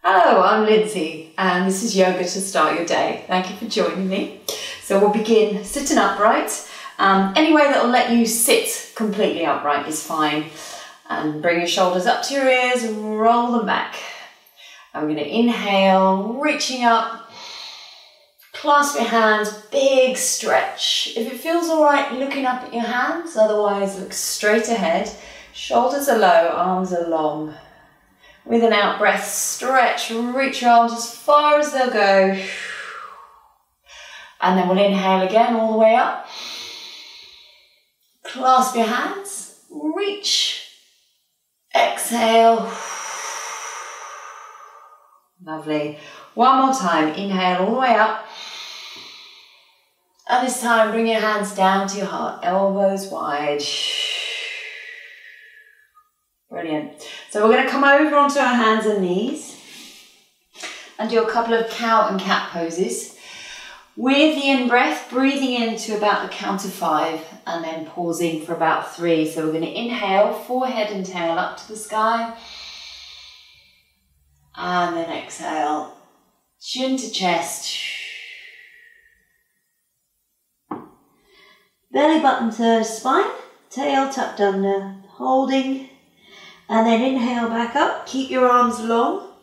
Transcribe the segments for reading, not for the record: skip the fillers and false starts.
Hello, I'm Lindsay and this is Yoga to Start Your Day. Thank you for joining me. So we'll begin sitting upright. Any way that will let you sit completely upright is fine. And bring your shoulders up to your ears, roll them back. I'm going to inhale, reaching up, clasp your hands, big stretch. If it feels all right, looking up at your hands, otherwise look straight ahead. Shoulders are low, arms are long. With an out breath, stretch, reach your arms as far as they'll go. And then we'll inhale again all the way up. Clasp your hands, reach, exhale. Lovely. One more time, inhale all the way up. And this time bring your hands down to your heart, elbows wide. Brilliant. So we're going to come over onto our hands and knees and do a couple of cow and cat poses. With the in-breath, breathing in to about the count of 5 and then pausing for about 3. So we're going to inhale, forehead and tail up to the sky. And then exhale, chin to chest. Belly button to spine, tail tucked under, holding. And then inhale back up, keep your arms long,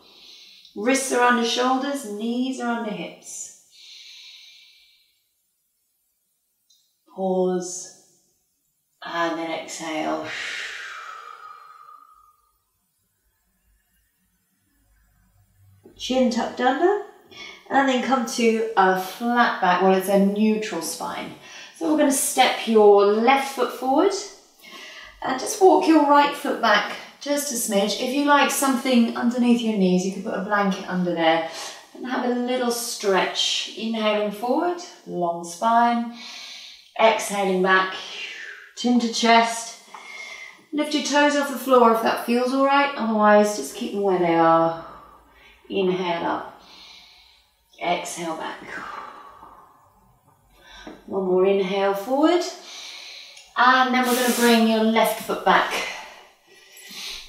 wrists are under shoulders, knees are under hips. Pause, and then exhale. Chin tucked under, and then come to a flat back, well it's a neutral spine. So we're going to step your left foot forward, and just walk your right foot back just a smidge. If you like something underneath your knees, you could put a blanket under there and have a little stretch. Inhaling forward, long spine. Exhaling back, chin to chest. Lift your toes off the floor if that feels all right. Otherwise, just keep them where they are. Inhale up. Exhale back. One more inhale forward. And then we're going to bring your left foot back.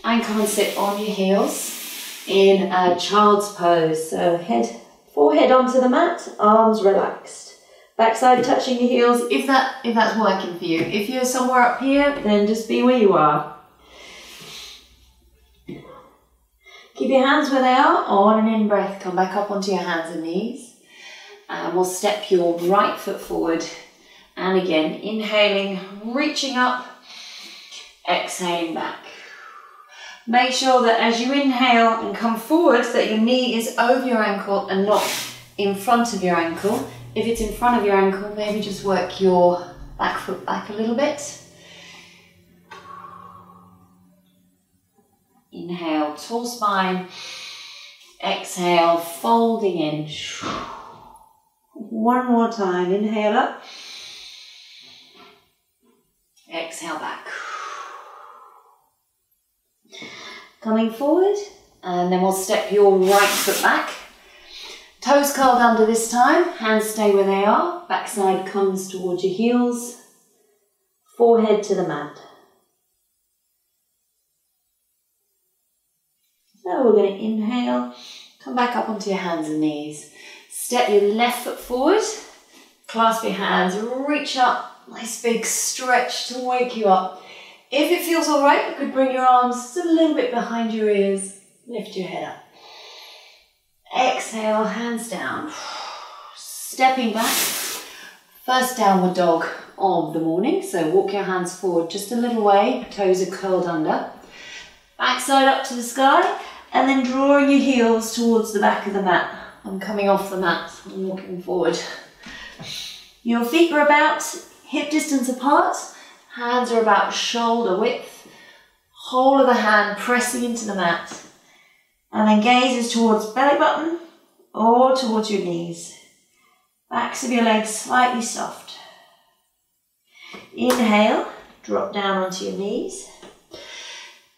And come and sit on your heels in a child's pose. So forehead onto the mat, arms relaxed. Backside touching your heels if that's working for you. If you're somewhere up here, then just be where you are. Keep your hands where they are. On an in-breath, come back up onto your hands and knees. And we'll step your right foot forward. And again, inhaling, reaching up, exhaling back. Make sure that as you inhale and come forward that your knee is over your ankle and not in front of your ankle. If it's in front of your ankle, maybe just work your back foot back a little bit. Inhale, tall spine. Exhale, folding in. One more time, inhale up. Exhale back. Coming forward, and then we'll step your right foot back. Toes curled under this time, hands stay where they are. Backside comes towards your heels. Forehead to the mat. So we're going to inhale, come back up onto your hands and knees. Step your left foot forward, clasp your hands, reach up, nice big stretch to wake you up. If it feels all right, you could bring your arms just a little bit behind your ears, lift your head up. Exhale, hands down. Stepping back, first downward dog of the morning. So walk your hands forward just a little way, toes are curled under. Backside up to the sky, and then drawing your heels towards the back of the mat. I'm coming off the mat and walking forward. Your feet are about hip distance apart. Hands are about shoulder width. Whole of the hand pressing into the mat. And then gaze is towards belly button or towards your knees. Backs of your legs slightly soft. Inhale, drop down onto your knees.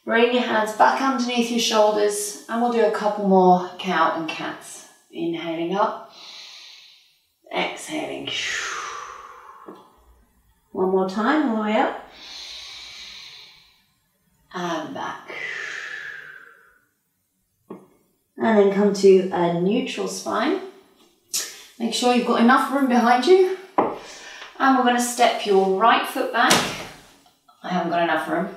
Bring your hands back underneath your shoulders and we'll do a couple more cow and cats. Inhaling up, exhaling. One more time, all the way up. And back. And then come to a neutral spine. Make sure you've got enough room behind you. And we're going to step your right foot back. I haven't got enough room.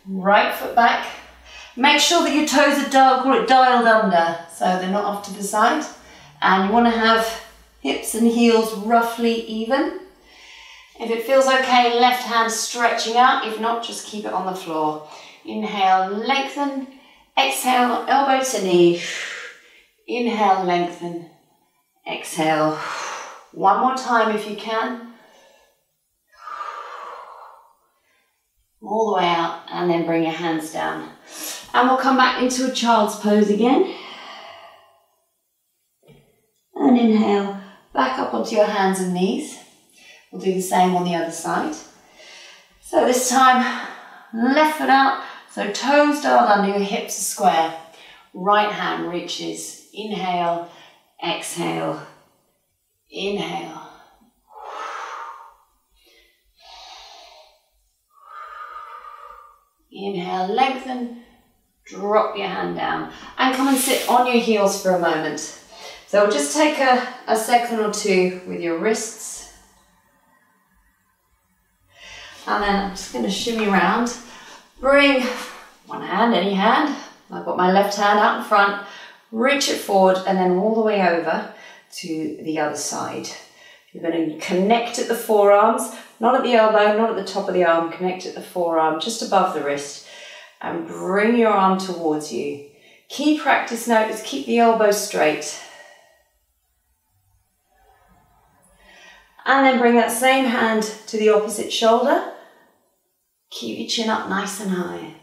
Right foot back. Make sure that your toes are dialed under, so they're not off to the side. And you want to have hips and heels roughly even. If it feels okay, left hand stretching out. If not, just keep it on the floor. Inhale, lengthen. Exhale, elbow to knee. Inhale, lengthen. Exhale. One more time if you can. All the way out, and then bring your hands down. And we'll come back into a child's pose again. And inhale, back up onto your hands and knees. We'll do the same on the other side. So this time, left foot out, so toes dialed under, your hips are square. Right hand reaches. Inhale, exhale, inhale. Inhale, lengthen, drop your hand down. And come and sit on your heels for a moment. So we'll just take a second or two with your wrists. And then I'm just going to shimmy around. Bring one hand, any hand. I've got my left hand out in front. Reach it forward and then all the way over to the other side. You're going to connect at the forearms, not at the elbow, not at the top of the arm. Connect at the forearm, just above the wrist. And bring your arm towards you. Key practice note is keep the elbow straight. And then bring that same hand to the opposite shoulder. Keep your chin up nice and high.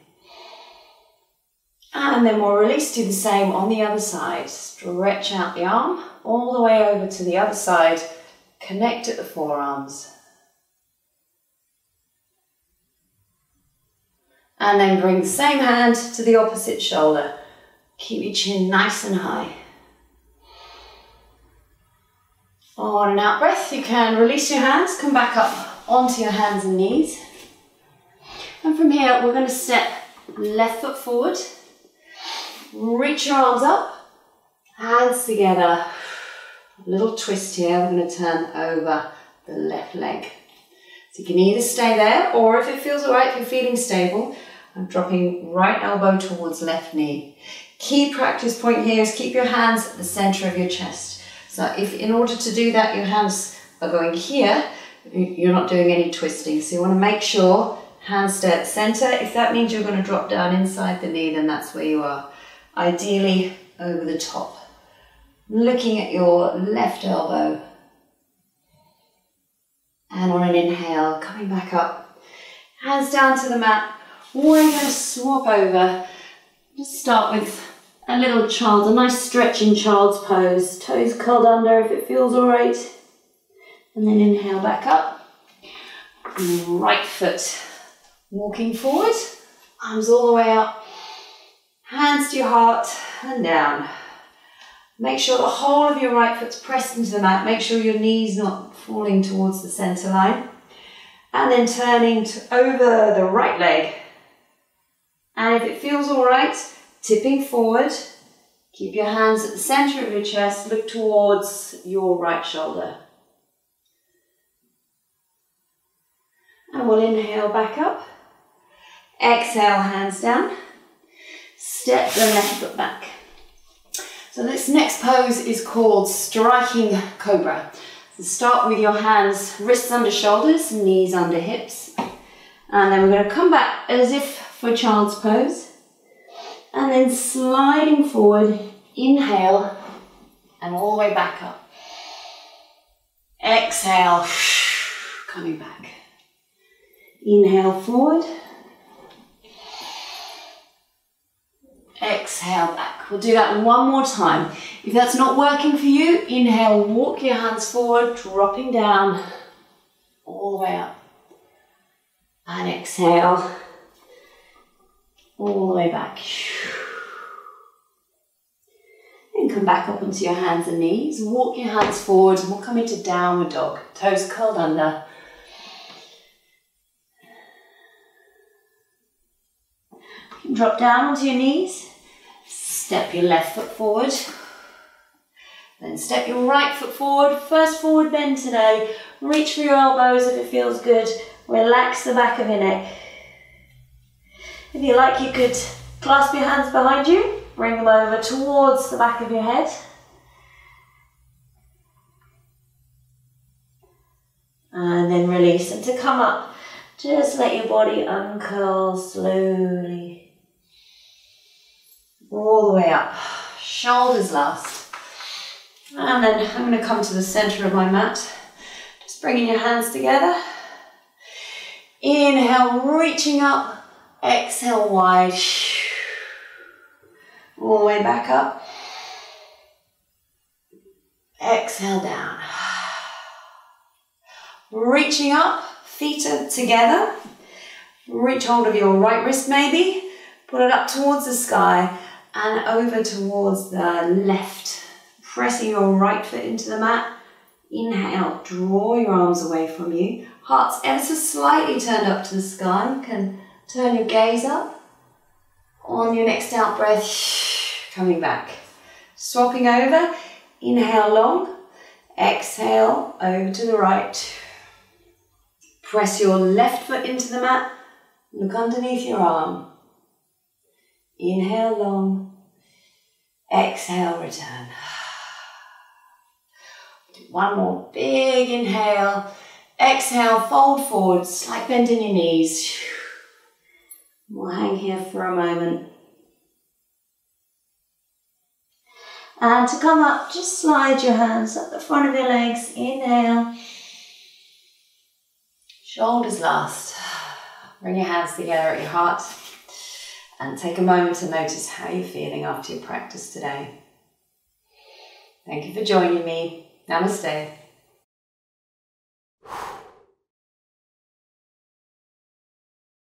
And then we'll release, do the same on the other side. Stretch out the arm all the way over to the other side. Connect at the forearms. And then bring the same hand to the opposite shoulder. Keep your chin nice and high. On an out breath, you can release your hands, come back up onto your hands and knees. And from here, we're going to step left foot forward. Reach your arms up, hands together. A little twist here, we're going to turn over the left leg. So you can either stay there, or if it feels all right, if you're feeling stable, I'm dropping right elbow towards left knee. Key practice point here is keep your hands at the center of your chest. So if in order to do that, your hands are going here, you're not doing any twisting. So you want to make sure hands stay at the center. If that means you're going to drop down inside the knee, then that's where you are. Ideally over the top. Looking at your left elbow. And on an inhale, coming back up. Hands down to the mat. We're going to swap over. Just start with a little child, a nice stretching child's pose. Toes curled under if it feels all right. And then inhale back up. Right foot walking forward. Arms all the way up. Hands to your heart and down. Make sure the whole of your right foot's pressed into the mat. Make sure your knee's not falling towards the center line. And then turning over the right leg. And if it feels all right, tipping forward. Keep your hands at the center of your chest. Look towards your right shoulder. And we'll inhale back up. Exhale, hands down. Step the left foot back. So this next pose is called striking cobra. So start with your hands, wrists under shoulders, knees under hips. And then we're going to come back as if for child's pose. And then sliding forward, inhale, and all the way back up. Exhale, coming back. Inhale forward. Exhale back. We'll do that one more time. If that's not working for you, inhale, walk your hands forward, dropping down, all the way up. And exhale, all the way back. And come back up onto your hands and knees. Walk your hands forward and we'll come into downward dog. Toes curled under. You can drop down onto your knees. Step your left foot forward. Then step your right foot forward. First forward bend today. Reach for your elbows if it feels good. Relax the back of your neck. If you like, you could clasp your hands behind you. Bring them over towards the back of your head. And then release. And to come up, just let your body uncurl slowly. All the way up. Shoulders last. And then I'm going to come to the center of my mat. Just bringing your hands together. Inhale, reaching up. Exhale, wide. All the way back up. Exhale, down. Reaching up, feet are together. Reach hold of your right wrist maybe. Put it up towards the sky and over towards the left. Pressing your right foot into the mat. Inhale, draw your arms away from you. Heart's ever so slightly turned up to the sky. You can turn your gaze up. On your next out breath, coming back. Swapping over, inhale long. Exhale, over to the right. Press your left foot into the mat. Look underneath your arm. Inhale long. Exhale, return. One more big inhale. Exhale, fold forward, slight bend in your knees. We'll hang here for a moment. And to come up, just slide your hands up the front of your legs. Inhale. Shoulders last. Bring your hands together at your heart and take a moment to notice how you're feeling after your practice today. Thank you for joining me. Namaste.